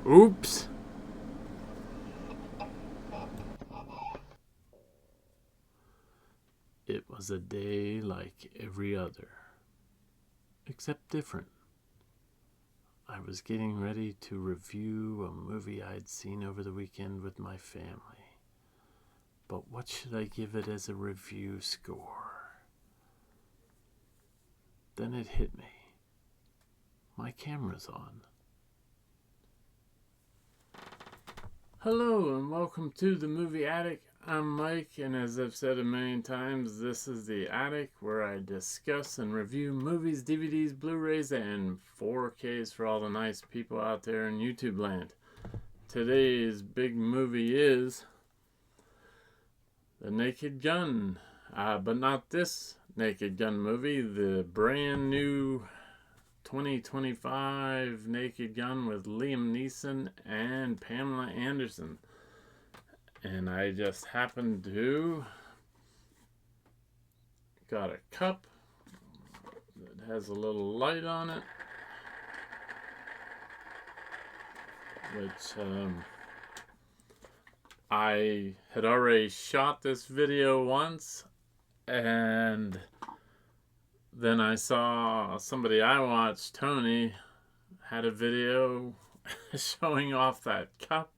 Oops. It was a day like every other, except different. I was getting ready to review a movie I'd seen over the weekend with my family. But what should I give it as a review score? Then it hit me. My camera's on. Hello and welcome to the Movie Attic. I'm Mike, and as I've said a million times, this is the Attic where I discuss and review movies, DVDs, Blu-rays, and 4Ks for all the nice people out there in YouTube land. Today's big movie is The Naked Gun, but not this Naked Gun movie, the brand new 2025 Naked Gun with Liam Neeson and Pamela Anderson. And I just happened to got a cup that has a little light on it, which I had already shot this video once, and then I saw somebody I watched, Tony, had a video showing off that cup.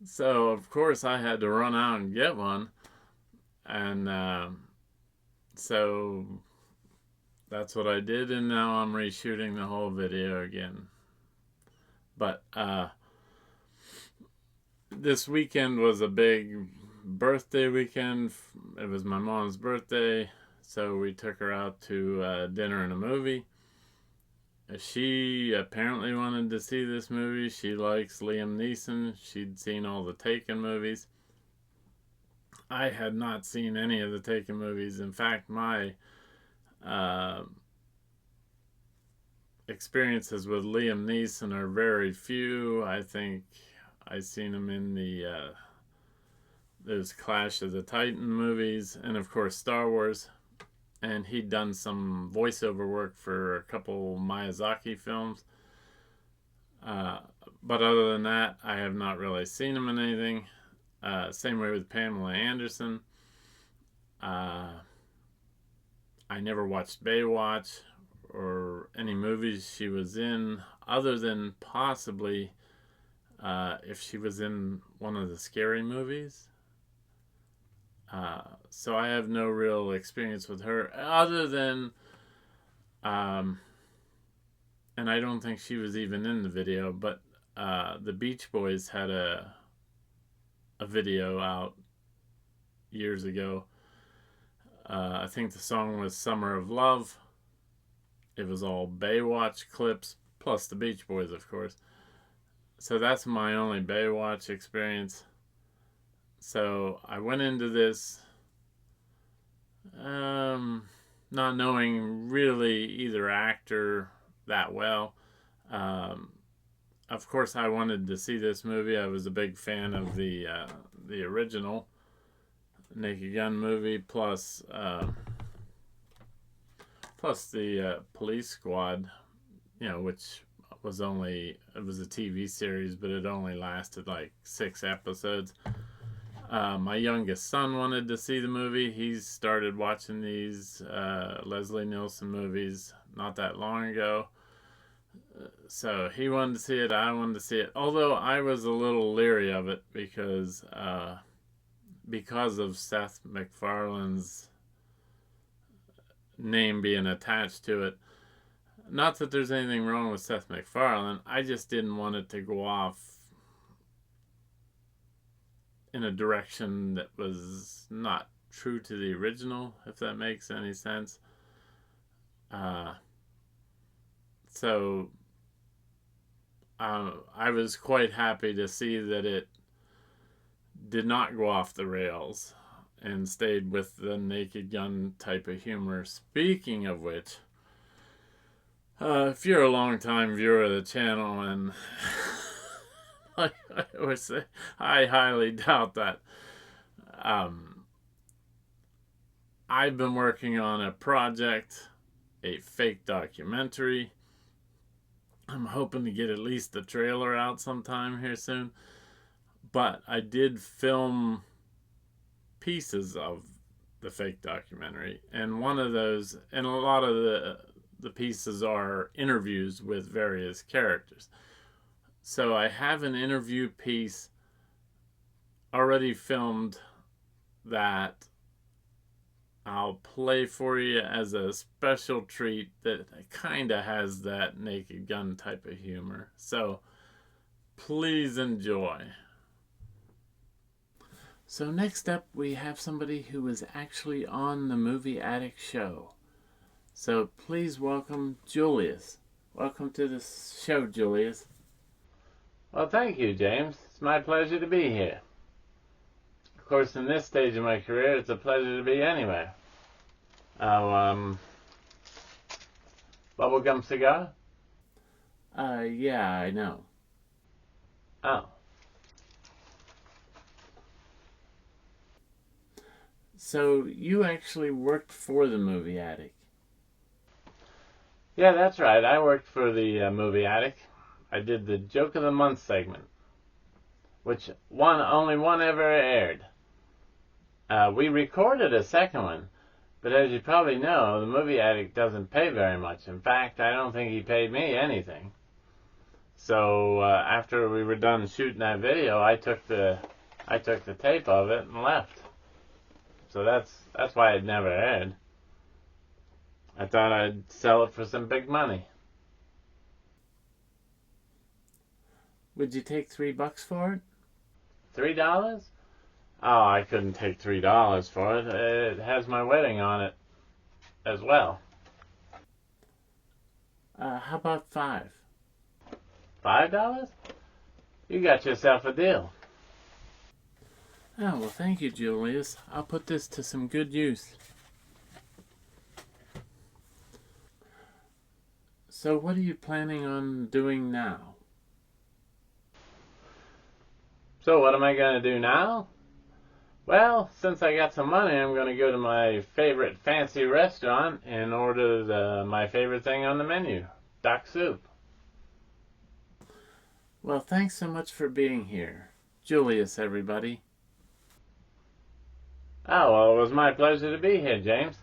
So, of course, I had to run out and get one. And so that's what I did, and now I'm reshooting the whole video again. But this weekend was a big birthday weekend. It was my mom's birthday, so we took her out to dinner and a movie. She apparently wanted to see this movie. She likes Liam Neeson. She'd seen all the Taken movies. I had not seen any of the Taken movies. In fact, my experiences with Liam Neeson are very few. I think I've seen him in those Clash of the Titan movies, and of course Star Wars. And he'd done some voiceover work for a couple Miyazaki films. But other than that, I have not really seen him in anything. Same way with Pamela Anderson. I never watched Baywatch or any movies she was in, other than possibly if she was in one of the Scary movies. So I have no real experience with her, other than, and I don't think she was even in the video, but the Beach Boys had a video out years ago. I think the song was Summer of Love. It was all Baywatch clips, plus the Beach Boys, of course. So that's my only Baywatch experience. So I went into this not knowing really either actor that well. Of course, I wanted to see this movie. I was a big fan of the original Naked Gun movie, plus the Police Squad, which was it was a TV series, but it only lasted like 6 episodes. My youngest son wanted to see the movie. He started watching these Leslie Nielsen movies not that long ago. So he wanted to see it. I wanted to see it. Although I was a little leery of it because of Seth MacFarlane's name being attached to it. Not that there's anything wrong with Seth MacFarlane. I just didn't want it to go off in a direction that was not true to the original, if that makes any sense. So I was quite happy to see that it did not go off the rails and stayed with the Naked Gun type of humor. Speaking of which, if you're a long-time viewer of the channel, and I would say I highly doubt that, I've been working on a project, a fake documentary I'm hoping to get at least the trailer out sometime here soon. But I did film pieces of the fake documentary, and one of those, and a lot of the pieces are interviews with various characters. So I have an interview piece already filmed that I'll play for you as a special treat that kind of has that Naked Gun type of humor. So please enjoy. So next up, we have somebody who was actually on the Movie Addict show. So please welcome Julius. Welcome to the show, Julius. Well, thank you, James. It's my pleasure to be here. Of course, in this stage of my career, it's a pleasure to be anywhere. Bubblegum cigar? Yeah, I know. Oh. So you actually worked for the Movie Addict. Yeah, that's right. I worked for the Movie Addict. I did the Joke of the Month segment, which only one ever aired. We recorded a second one, but as you probably know, the Movie Addict doesn't pay very much. In fact, I don't think he paid me anything. So after we were done shooting that video, I took the tape of it and left. So that's why it never aired. I thought I'd sell it for some big money. Would you take $3 for it? $3? Oh, I couldn't take $3 for it. It has my wedding on it as well. How about $5? $5? You got yourself a deal. Oh, well, thank you, Julius. I'll put this to some good use. So what are you planning on doing now? So what am I going to do now? Well, since I got some money, I'm going to go to my favorite fancy restaurant and order my favorite thing on the menu, duck soup. Well, thanks so much for being here. Julius, everybody. Oh, well, it was my pleasure to be here, James.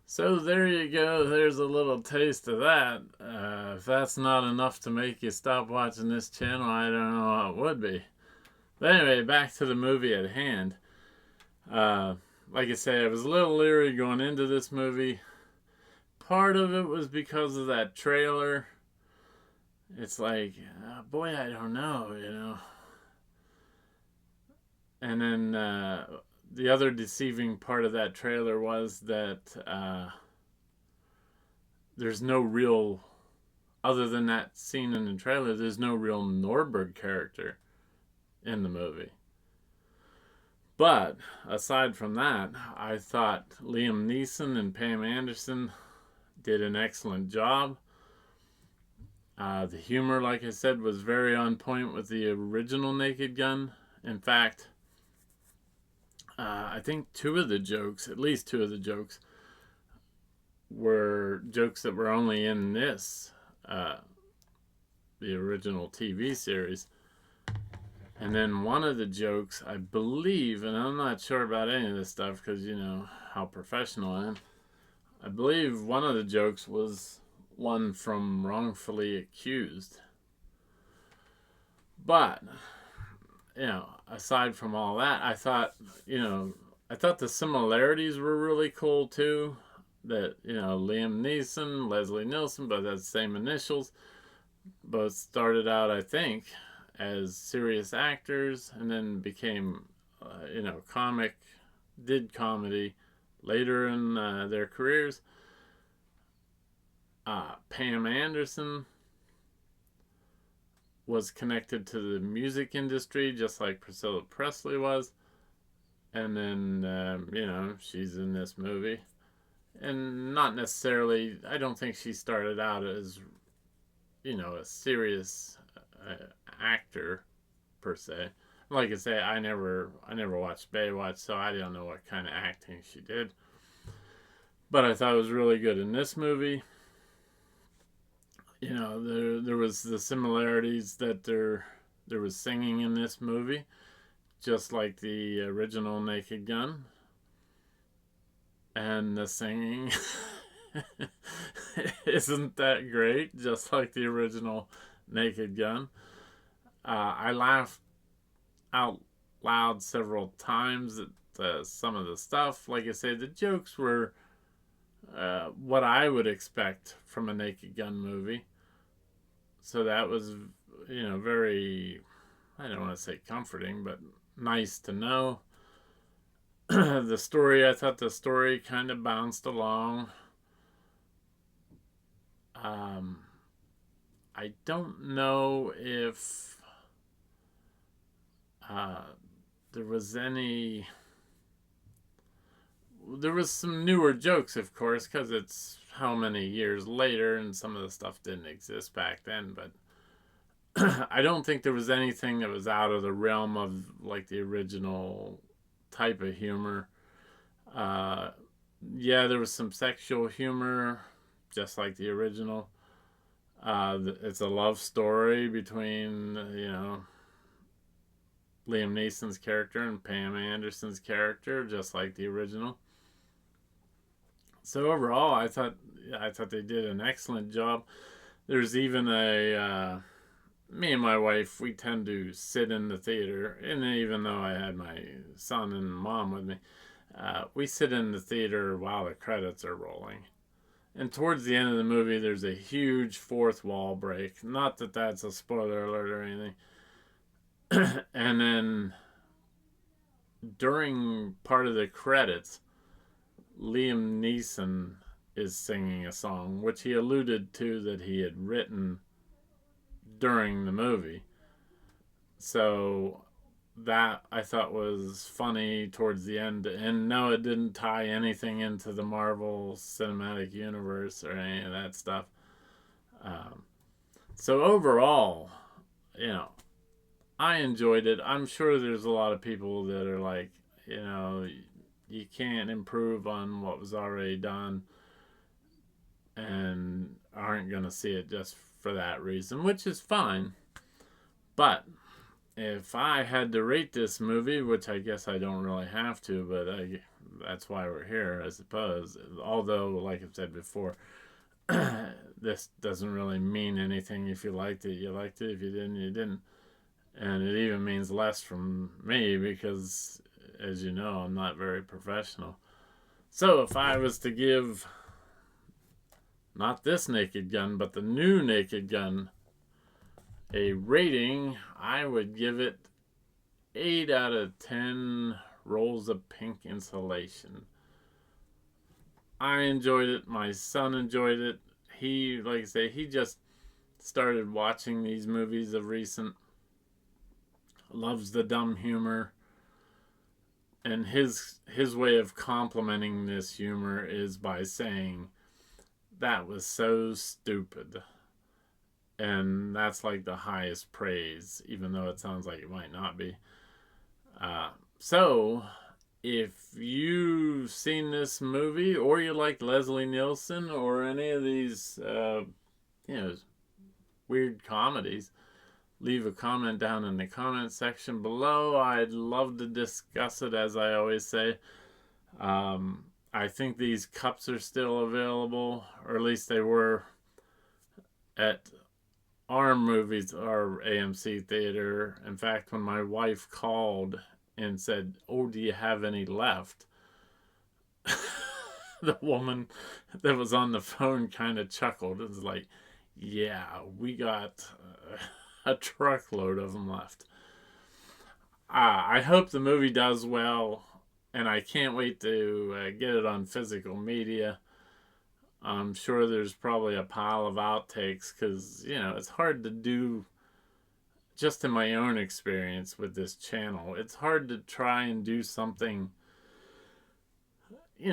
So there you go. There's a little taste of that. If that's not enough to make you stop watching this channel, I don't know what would be. But anyway, back to the movie at hand. Like I say, I was a little leery going into this movie. Part of it was because of that trailer. It's like, boy, I don't know. And then the other deceiving part of that trailer was that there's no real, other than that scene in the trailer, there's no real Nordberg character in the movie. But aside from that, I thought Liam Neeson and Pam Anderson did an excellent job. The humor, like I said, was very on point with the original Naked Gun. In fact, I think at least two of the jokes, were jokes that were only in this, the original TV series. And then one of the jokes, I believe, and I'm not sure about any of this stuff because you know how professional I am, I believe one of the jokes was one from Wrongfully Accused. But, aside from all that, I thought the similarities were really cool too. That, Liam Neeson, Leslie Nielsen, both had the same initials. Both started out, I think, as serious actors and then became, did comedy later in their careers. Pam Anderson was connected to the music industry just like Priscilla Presley was. And then, she's in this movie. And not necessarily, I don't think she started out as, a serious actor per se. Like I say, I never watched Baywatch, so I don't know what kind of acting she did. But I thought it was really good in this movie. You know, there was the similarities that there was singing in this movie, just like the original Naked Gun, and the singing isn't that great, just like the original Naked Gun. I laughed out loud several times at some of the stuff. Like I say, the jokes were what I would expect from a Naked Gun movie. So that was, very, I don't want to say comforting, but nice to know. The story, I thought the story kind of bounced along. Um, I don't know if uh, there was any. There was some newer jokes, of course, because it's how many years later, and some of the stuff didn't exist back then. But I don't think there was anything that was out of the realm of like the original type of humor. Uh, yeah, there was some sexual humor, just like the original. It's a love story between Liam Neeson's character and Pam Anderson's character, just like the original. So overall, I thought they did an excellent job. There's even me and my wife, we tend to sit in the theater, and even though I had my son and mom with me, we sit in the theater while the credits are rolling. And towards the end of the movie, there's a huge fourth wall break. Not that that's a spoiler alert or anything. And then during part of the credits, Liam Neeson is singing a song, which he alluded to that he had written during the movie. So that I thought was funny towards the end. And no, it didn't tie anything into the Marvel Cinematic Universe or any of that stuff. Um, so overall, you know, I enjoyed it. I'm sure there's a lot of people that are like, you can't improve on what was already done and aren't going to see it just for that reason, which is fine. But if I had to rate this movie, which I guess I don't really have to, but that's why we're here, I suppose. Although, like I've said before, this doesn't really mean anything. If you liked it, you liked it. If you didn't, you didn't. And it even means less from me because, as you know, I'm not very professional. So if I was to give not this Naked Gun, but the new Naked Gun a rating, I would give it 8 out of 10 rolls of pink insulation. I enjoyed it. My son enjoyed it. He, like I say, he just started watching these movies of recent. Loves the dumb humor. And his way of complimenting this humor is by saying, that was so stupid. And that's like the highest praise, even though it sounds like it might not be. So, if you've seen this movie, or you like Leslie Nielsen, or any of these, weird comedies, leave a comment down in the comment section below. I'd love to discuss it, as I always say. I think these cups are still available, or at least they were at our movies, our AMC theater. In fact, when my wife called and said, "Oh, do you have any left?" the woman that was on the phone kind of chuckled. It was like, yeah, we got a truckload of them left. I hope the movie does well, and I can't wait to get it on physical media. I'm sure there's probably a pile of outtakes because, it's hard to do, just in my own experience with this channel. It's hard to try and do something,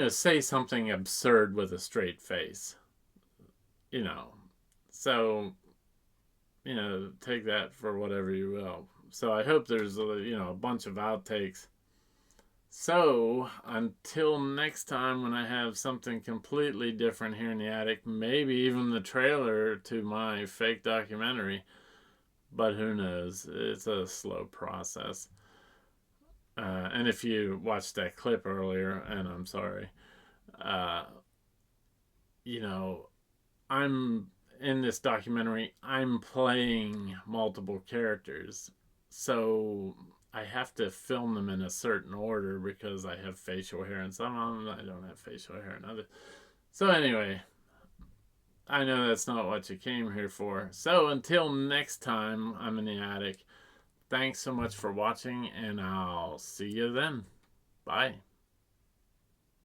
say something absurd with a straight face. So, take that for whatever you will. So I hope there's, a bunch of outtakes So, until next time when I have something completely different here in the attic, maybe even the trailer to my fake documentary, but who knows? It's a slow process. And if you watched that clip earlier, and I'm sorry, uh, you know, I'm in this documentary, I'm playing multiple characters. So I have to film them in a certain order because I have facial hair in some of them, I don't have facial hair in others. So anyway, I know that's not what you came here for. So until next time, I'm in the attic. Thanks so much for watching, and I'll see you then. Bye.